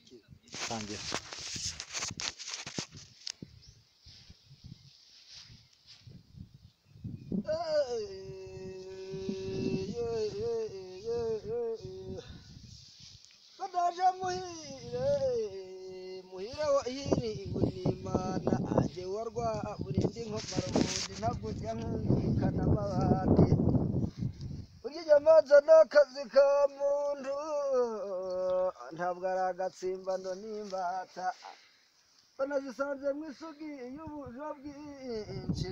kurikira tangira Kadaje muhire wahiriwe n'Imana aje warwa burindi nkomaro bundi ntagujya nkikana mabandi urya amazi n'akazi ka muntu ntabwo ari agatsimbano n'imbata banazisanze mu isugi y'ubuja bwinshi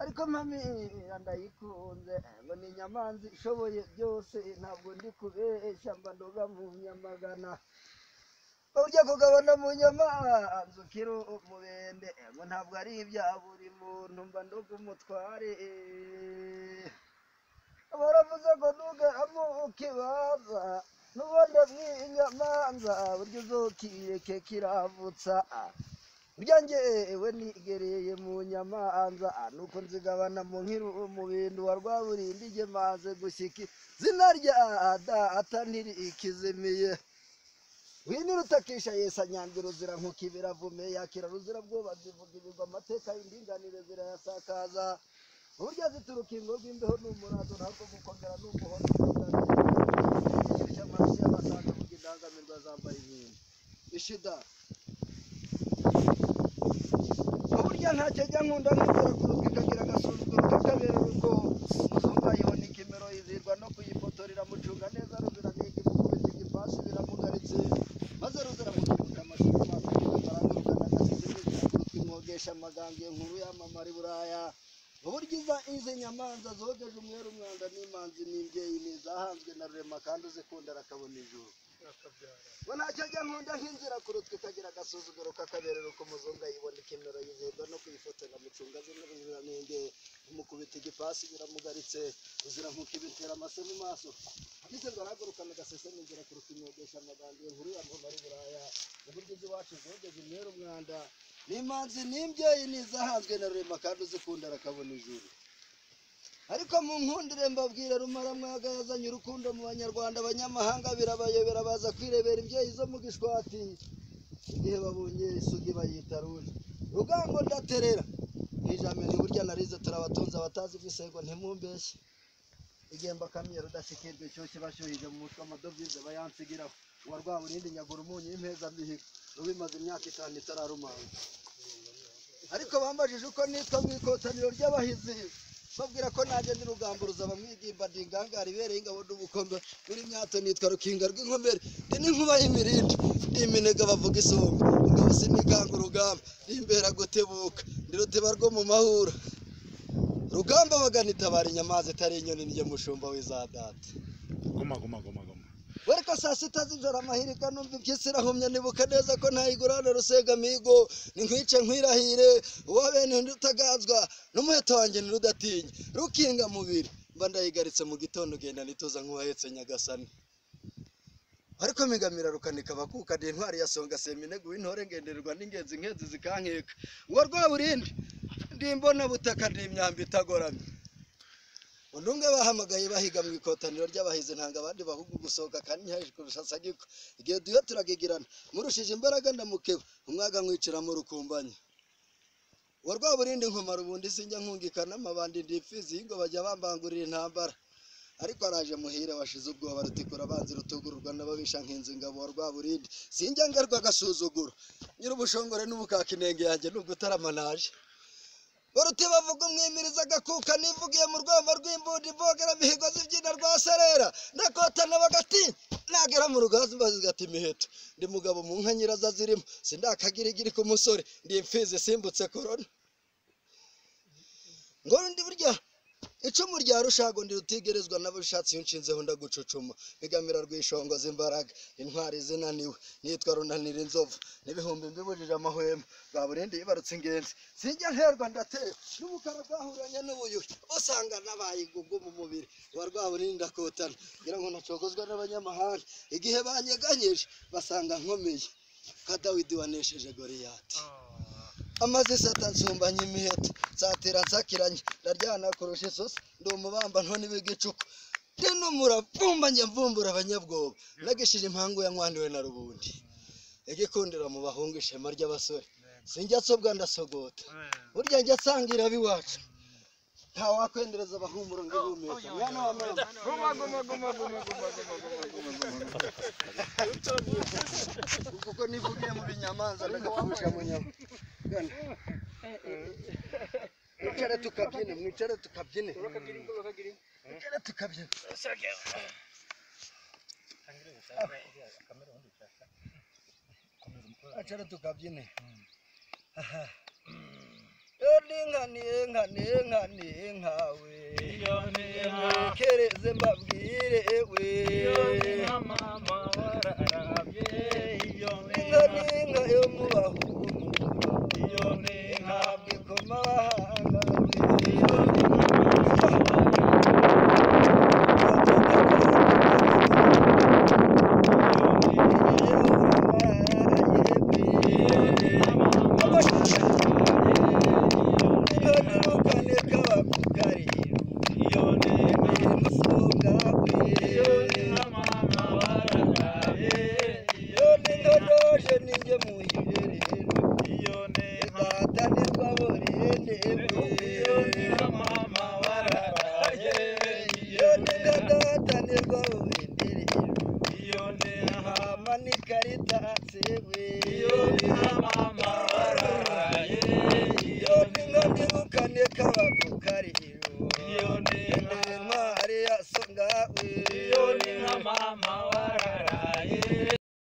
ariko mpamira ndayikunze ngo ni inyamanza ishoboye byose ntabwo ndi kubeshya mba ndoga mu nyamagana urya kugabana mu nyamanza ukiri umubende ngo ntabwo ari ibya buri muntu mba ndoga umutware baravuze ngo ntugeramo ukibaza n'ubundi mw'inyamanza burya uzokireke kiravutsa burya njyewe nigereye mu nyamanza nuko nzigabana mu nkiru mu bintu wa Rwaburindi nge maze gushyika zina rya data ntirikizimiye winira utakisha yesa nyandwi ruzira nkukibira vume yakira ruzira bwoba zivuga ibigwa amateka y'indinganire zirayasakaza burya zituruka ingo rw'imbeho n'umurazo ntabwo gukomera n'umuhondo cy'amaraso y'abasaza vuga indangamirwa zambaye inkindi ishida burya ntacyo ajya nkunda nizera kuruka ikagira agasuzuguro kakabera uko umuzungu ayibona ikimero yizirwa no kuyifotorera mucunga neza ruzira niga imukubita igipasi biramugaritse maze ruzira mukubita amashuri maso barangurukana agasize kuruka imwogesha amagambo inkuru yamamara i Buraya uburyo izi nyamanza zogeje umweru umwanda n'imanzi n'imbyeyi nizahanzwe na rurema kandi uzikunda arakabona ijuru ngo ntacyo ajya nkunda nk'inzira kurutwa ikagira agasuzuguro kakaberera uko umuzungu ayibona ikimero yizerwa no kuyifotora mucunga zino ruziranenge umukubita igipasi biramugaritse ruzira nkukibitera amase mu maso ageze ngo arahagurukana agaseseme inzira kurutwa imwogesha amagambo inkuru yamamara i Buraya uburyo iwacu zogeje umweru umwanda n'imanzi n'imbyeyi nizahanzwe na rurema kandi uzikunda arakabona ijuru ariko mu nkundire mbabwira rumaramwaga yazanye urukundo mu banyarwanda abanyamahanga birabayobera baza kwirebera imbyeyi zo mu gishwati igihe babonye isugi bayita ruje rugango ndaterera ijambo burya narize turabatunze abatazi ibisego ntimumbeshye igemba kamye rudashikirwa icyo bashyuhije mu mutwe amadovize bayansigiraho uwa Rwaburindi nyagura umunyu impeza mihigo rubimaze imyaka 5 itararumanga ariko bambajije uko nitwa mu ikotaniro ry'abahizi babwira ko nanjye ndi rugamburuza bamwigimba ndingangara ibereye ingabo n'ubukombe muri myato nitwa rukinga rw'inkomere ndi n'inkuba y'imirindi ndi iminega bavuga isonga ingabo sinikanga urugamba ndi imbera gutebuka ndi ruteba rwo mu mahura rugamba bagana itabara inyamazi itari inyoni niye mushumba w'izadata goma wereka saa sita z'ijoro amahirika numva impyisi irahumye nibuka neza ko ntayigurane rusega migo ninkwice nkwirahire uwa bene ndutagazwa n'umuheto wanjye nirudatinya rukinga mubiri mba ndayigaritse mu gitondo genda nituza nk'uwahetse nyagasani ariko migamira rukanika bakuka ndi intwari ya songa seminegu w'intore ngendererwa n'ingenzi nkenzi zikankeka uwa Rwaburindi ndi imbona butaka ndi imyambi itagoramye undunge bahamagaye bahiga mu ikotaniro ry'abahize ntanga abandi bahugu gusohoka kandi nyaje kurusasagiko igihe duyo turagigirana murushije imbaraga ndamukeba umwaga nkwicira mu rukumbanye uwa Rwaburindi nkomara ubundi sinjya nkungikana amabandi ndipfizi ingo bajya bambangurira intambara ariko araje muhire washize ubwoba rutikura abanzi rutugururwa n'ababisha nk'inzu ingabo wa Rwaburindi sinjya ngarwa agasuzuguro nyir'ubushongore n'ubukakinenge yanjye nubwo utaramanaje Baruti bavuga umwimiriza agakuka nivugiye mu rwamba rw'imbudi vogera mihigo z'ibyina rwa serera ndakotana bagati nagera mu rugazi bazigata imiheto ndi mugabo mu nka nyiraza zirimo sindakagirigiri ku musore ndi imfizi simbutse korona ngo ndi burya icumu rya rushago ndi rutigerezwa n'abushatsi yunshinzeho ndagucucuma bigamira rwishongo z'imbaraga intwari zinaniwe nitwa runanira inzovu n'ibihumbi mbibujije amahwema Rwaburindi yibarutse ingenzi sinjya nterwa ndatera n'ubukara bwahuranye n'ubuyuhe usanga nabaye igugu mu mubiri wa Rwaburindi ndakotana ngira ngo nacogozwa n'abanyamahanga igihe banyeganyije basanga nkomeye ka Dawidi wanesheje Goliyati amaze satansumba nyimiheto satira nsakiranye ndaryana kurusha isosi ndi umubamba ntoni bigicuko ndino muravumba njye mvumbura abanyabwoba nagishije impangu yankwaniwe na Rubundi igikundira mu bahungu ishema ry'abasore sinjya sobwa ndasogota burya njya sangira biwacu nta wakwendereza abahumuro ngo ibumeka mwana wa mama kuko nivugiye mu binyamanza ndagapfusha mu nyama mwicare tukabyine mwicare tukabyine mwicare tukabyine achara tukabyine Ngani nkawe kereze mbabwire we mama wararabye iyo ngani yo mubaho